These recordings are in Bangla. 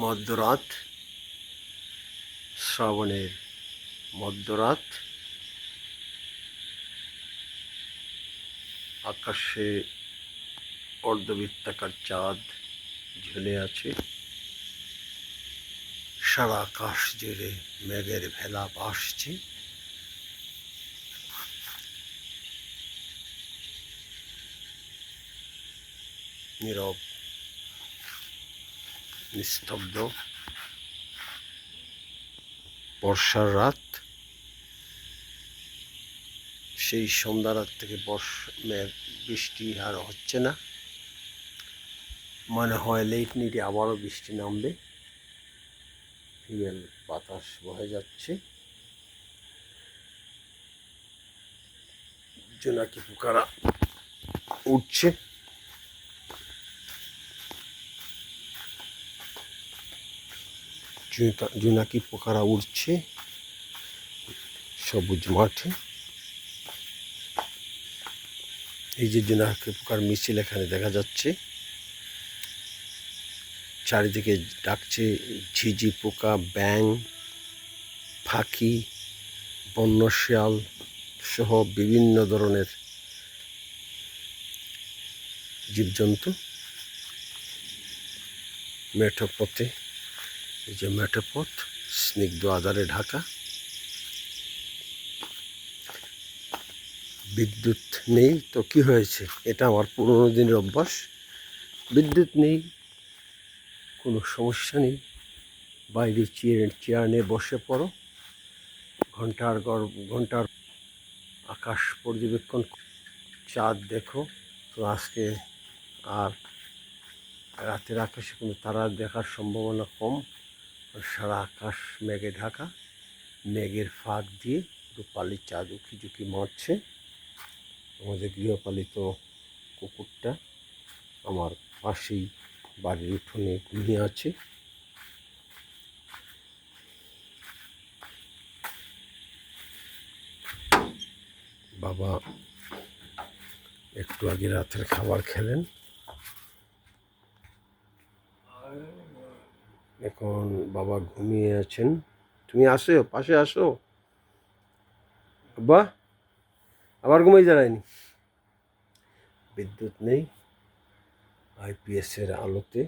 মধ্যরাত, শ্রাবণের মধ্যরাত, আকাশে অর্ধবৃত্তাকার চাঁদ ঝুলে আছে। সারা আকাশ জুড়ে মেঘের ভেলা ভাসছে। নীরব, নিস্তব্ধ বর্ষার রাত। সেই সন্ধ্যা রাত থেকে বৃষ্টি আর হচ্ছে না। মনে হয় লেট নিটে আবারও বৃষ্টি নামবে। হিমেল বাতাস বহে যাচ্ছে। জোনাকি পোকারা উঠছে। জোনাকি পোকারা উড়ছে সবুজ মাঠে। এই যে জোনাকি পোকার মিছিল এখানে দেখা যাচ্ছে। চারিদিকে ডাকছে ঝিঝি পোকা, ব্যাঙ, পাখি, বন্য শিয়াল সহ বিভিন্ন ধরনের জীবজন্তু। মেঠো পথে, এই যে মেঠো পথ স্নিগ্ধ আধারে ঢাকা। বিদ্যুৎ নেই তো কি হয়েছে, এটা আমার পুরোনো দিনের অভ্যাস। বিদ্যুৎ নেই, কোনো সমস্যা নেই। বাইরে চেয়ার নিয়ে বসে পড়ো, ঘন্টার আকাশ পর্যবেক্ষণ, চাঁদ দেখো। তো আজকে আর রাতের আকাশে কোনো তারা দেখার সম্ভাবনা কম। সারা আকাশ মেঘে ঢাকা। মেঘের ফাঁক দিয়ে রূপালি চাঁদ উঁকি ঝুঁকি মারছে। আমাদের গৃহপালিত কুকুরটা আমার পাশেই বাড়ির উঠোনে ঘুমিয়ে আছে। বাবা একটু আগে রাতের খাবার খেলেন। এখন বাবা ঘুমিয়ে আছেন। তুমি আসো, পাশে আসো বাবা। আবার ঘুমিয়ে যায়নি। বিদ্যুৎ নেই, আইপিএসের আলোতে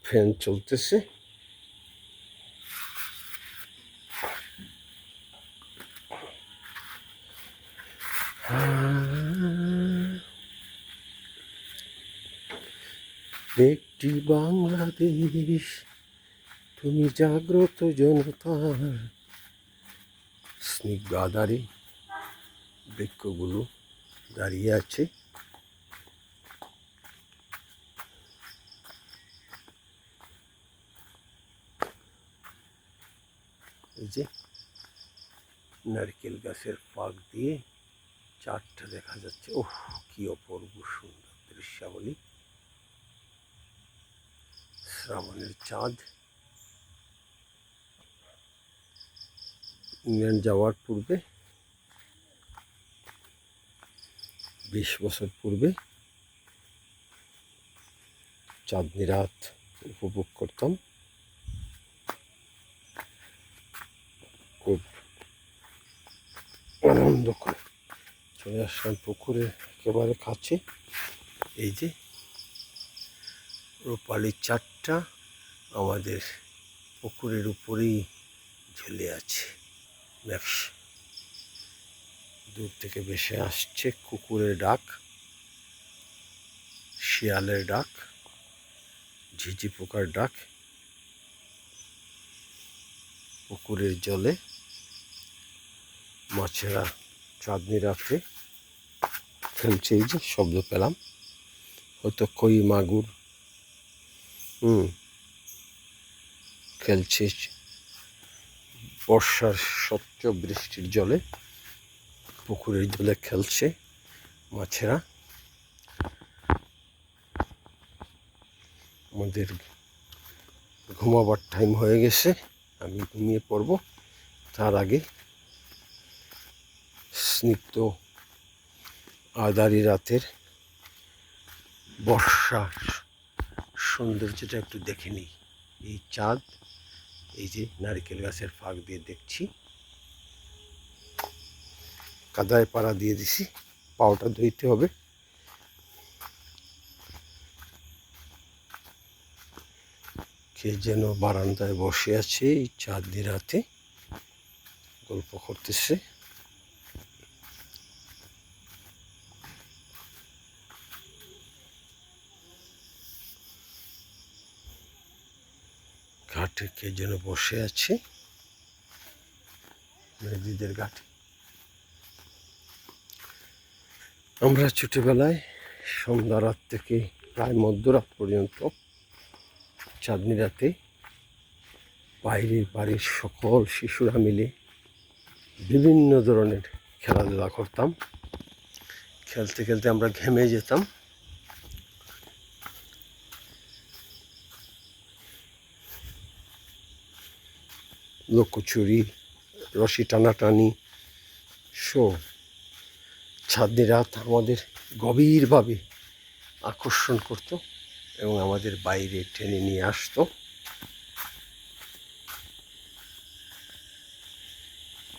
ফ্যান চলতেছে। একটি বাংলাদেশ, তুমি জাগ্রত জনতার। স্নিগ্ধ আধারে বৃক্ষগুলো দাঁড়িয়ে আছে। এই যে নারকেল গাছের ফাঁক দিয়ে চাঁদটা দেখা যাচ্ছে। ওহ, কি অপূর্ব সুন্দর দৃশ্যাবলী। শ্রাবণের চাঁদ। ইংল্যান্ড যাওয়ার পূর্বে, 20 বছর পূর্বে চাঁদনি রাত উপভোগ করতাম। খুব আনন্দ করে চলে আসলাম পুকুরের একেবারে কাছে। এই যে রূপালি চাঁদটা আমাদের পুকুরের উপরেই ঝুলে আছে। দূর থেকে ভেসে আসছে কুকুরের ডাক, শিয়ালের ডাক, ঝিঝি পোকার ডাক। পুকুরের জলে মাছেরা চাঁদনি রাত্রে খেলছে। এই যে শব্দ পেলাম, হয়তো কই মাগুর খেলছে বর্ষার স্বচ্ছ বৃষ্টির জলে। পুকুরের জলে খেলছে মাছেরা। আমাদের ঘুমাবার টাইম হয়ে গেছে, আমি ঘুমিয়ে পড়ব। তার আগে স্নিগ্ধ আধারি রাতের বর্ষার সৌন্দর্যটা একটু দেখে নিই। এই চাঁদ, এই যে নারিকেল গাছের ফাঁক দিয়ে দেখছি। কাদায় পাড়া দিয়ে দিছি, পাওটা ধুইতে হবে। কে যেন বারান্দায় বসে আছে এই চাঁদনি রাতে, গল্প করতেছে। ঘাটে কে যেন বসে আছে, নদীদের ঘাটে। আমরা ছোটবেলায় সন্ধ্যা রাত থেকে প্রায় মধ্যরাত পর্যন্ত চাঁদনি রাতে বাইরের বাড়ির সকল শিশুরা মিলে বিভিন্ন ধরনের খেলাধুলা করতাম। খেলতে খেলতে আমরা ঘেমে যেতাম। লুকোচুরি, রশি টানাটানি, চাঁদনি রাত আমাদের গভীরভাবে আকর্ষণ করত এবং আমাদের বাইরে টেনে নিয়ে আসতো।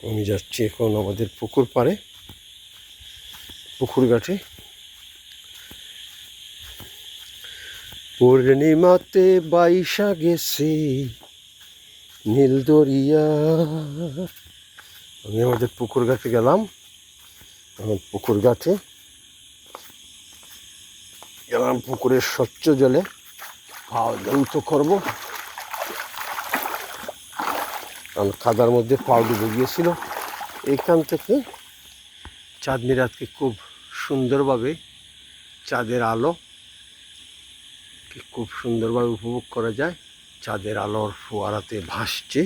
আমি যাচ্ছি এখন আমাদের পুকুর পাড়ে, পুকুর ঘাটে। পূর্ণিমাতে বাইশা গেছে নীল দরিয়া। আমি আমাদের পুকুর ঘাটে গেলাম। এখন পুকুর ঘাটে গেলাম, পুকুরের স্বচ্ছ জলে পা ধৌত করবো, কারণ কাদার মধ্যে পা ডুবে গিয়েছিল। এইখান থেকে চাঁদনি রাতকে খুব সুন্দরভাবে, চাঁদের আলো খুব সুন্দরভাবে উপভোগ করা যায়। চাঁদের আলোর ফোয়ারাতে ভাসছে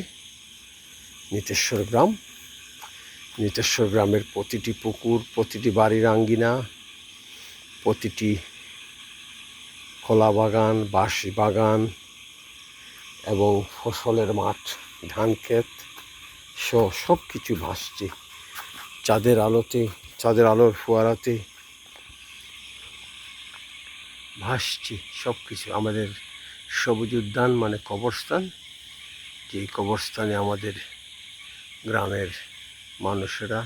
নিতেশ্বর গ্রাম। নিতেশ্বর গ্রামের প্রতিটি পুকুর, প্রতিটি বাড়ির আঙ্গিনা, প্রতিটি কলা বাগান, বাঁশ বাগান এবং ফসলের মাঠ, ধান ক্ষেত সব কিছু ভাসছে চাঁদের আলোতে, চাঁদের আলোর ফোয়ারাতে ভাসছে সব কিছু। আমাদের সবুজ উদ্যান মানে কবরস্থান, যে কবরস্থানে আমাদের গ্রামের মানুষেরা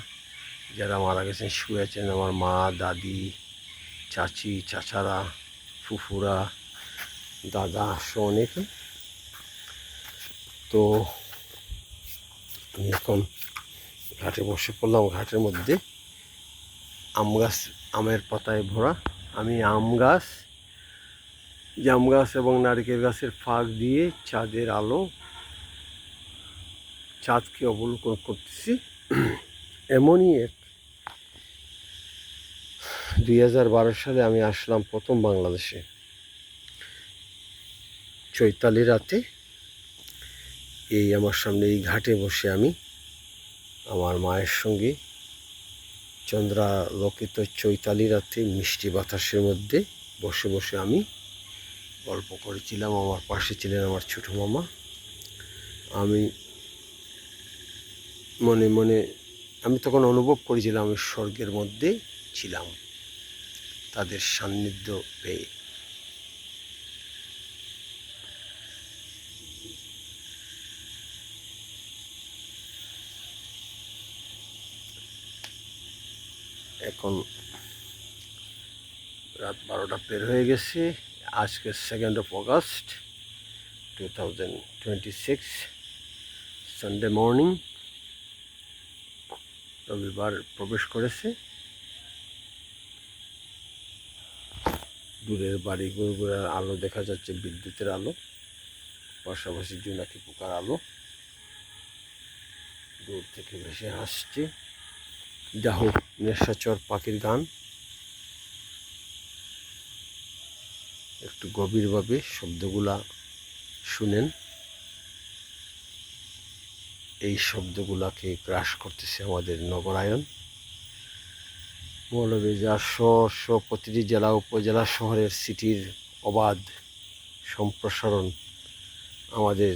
যারা মারা গেছেন শুয়ে আছেন। আমার মা, দাদি, চাচি, চাচারা, ফুফুরা, দাদা সহ অনেকে। তো আমি এখন ঘাটে বসে পড়লাম। ঘাটের মধ্যে আম গাছ, আমের পাতায় ভরা। আমি আম গাছ, জাম গাছ এবং নারকেল গাছের ফাঁক দিয়ে চাঁদের আলো, চাঁদকে অবলোকন করতেছি। এমনই এক 2012 সালে আমি আসলাম প্রথম বাংলাদেশে, চৈতালি রাতে। এই আমার সামনে এই ঘাটে বসে আমি আমার মায়ের সঙ্গে চন্দ্রালোকিত চৈতালি রাতে মিষ্টি বাতাসের মধ্যে বসে বসে আমি গল্প করেছিলাম। আমার পাশে ছিলেন আমার ছোটো মামা। আমি মনে মনে আমি তখন অনুভব করেছিলাম আমি স্বর্গের মধ্যে ছিলাম তাদের সান্নিধ্য পেয়ে। এখন রাত 12টা পের হয়ে গেছে। আজকে 2nd of August 2026, Sunday morning, রবিবার প্রবেশ করেছে। দূরের বাড়ি ঘুরঘুরার আলো দেখা যাচ্ছে, বিদ্যুতের আলো, পাশাপাশি জোনাকি পোকার আলো দূর থেকে ভেসে আসছে। যা হোক, নিশাচর পাখির গান একটু গভীরভাবে শব্দগুলা শুনেন। এই শব্দগুলাকে গ্রাস করতেছে আমাদের নগরায়ন, মৌলভীবাজার সহ প্রতিটি জেলা উপজেলা শহরের সিটির অবাধ সম্প্রসারণ আমাদের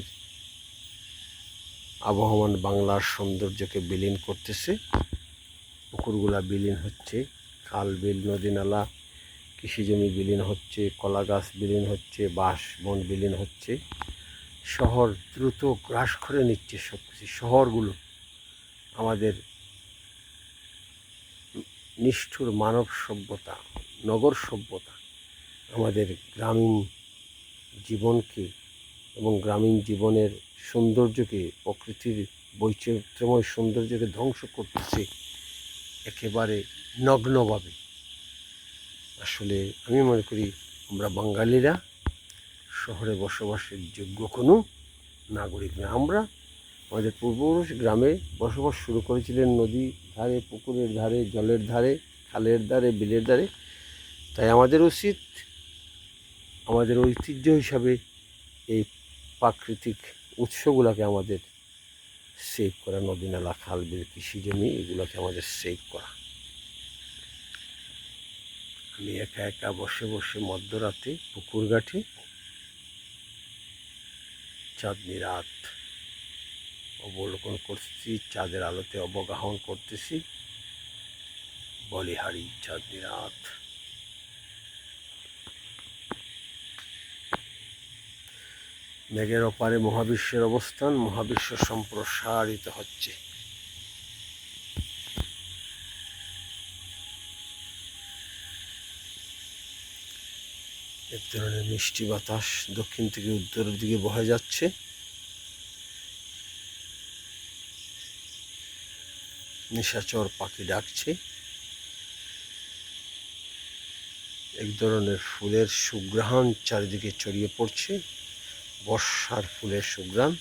আবহমান বাংলার সৌন্দর্যকে বিলীন করতেছে। পুকুরগুলা বিলীন হচ্ছে, খাল বিল নদী নালা কৃষিজমি বিলীন হচ্ছে, কলা গাছ বিলীন হচ্ছে, বাঁশ বন বিলীন হচ্ছে। শহর দ্রুত গ্রাস করে নিচ্ছে সব কিছু। শহরগুলো আমাদের নিষ্ঠুর মানব সভ্যতা, নগর সভ্যতা আমাদের গ্রামীণ জীবনকে এবং গ্রামীণ জীবনের সৌন্দর্যকে, প্রকৃতির বৈচিত্র্যময় সৌন্দর্যকে ধ্বংস করতেছে একেবারে নগ্নভাবে। আসলে আমি মনে করি আমরা বাঙালিরা শহরে বসবাসের যোগ্য কোনো নাগরিক না। আমরা আমাদের পূর্বপুরুষ গ্রামে বসবাস শুরু করেছিলেন নদী ধারে, পুকুরের ধারে, জলের ধারে, খালের ধারে, বিলের ধারে। তাই আমাদের উচিত আমাদের ঐতিহ্য হিসাবে এই প্রাকৃতিক উৎসগুলোকে আমাদের সেভ করা, নদী নালা, খাল বিল, কৃষিজমি, এগুলোকে আমাদের সেভ করা। আমি একা একা বসে বসে মধ্যরাতে পুকুর ঘাটে চাঁদনি রাত অবলোকন করতেছি, চাঁদের আলোতে অবগাহন করতেছি। বলিহারি চাঁদনি রাত। মেঘের ওপারে মহাবিশ্বের অবস্থান, মহাবিশ্ব সম্প্রসারিত হচ্ছে। এক ধরনের মিষ্টি বাতাস দক্ষিণ থেকে উত্তরের দিকে বহে যাচ্ছে। নিশাচর পাখি ডাকছে। এক ধরনের ফুলের সুঘ্রাণ চারিদিকে ছড়িয়ে পড়ছে, বর্ষার ফুলের সুঘ্রাণ।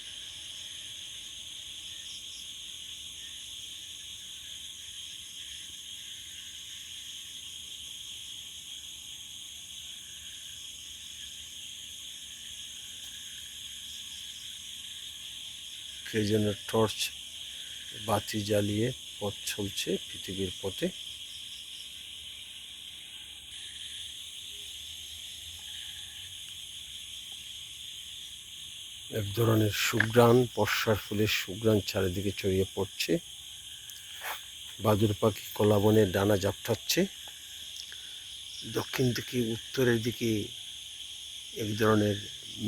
কে যেন টর্চ বাতি জ্বালিয়ে পথ চলছে পৃথিবীর পথে। এক ধরনের সুঘ্রাণ, বর্ষার ফুলের সুঘ্রাণ চারিদিকে ছড়িয়ে পড়ছে। বাদুড় পাখি কলাবনে ডানা ঝাপটাচ্ছে। দক্ষিণ থেকে উত্তরের দিকে এক ধরনের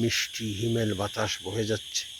মিষ্টি হিমেল বাতাস বহে যাচ্ছে।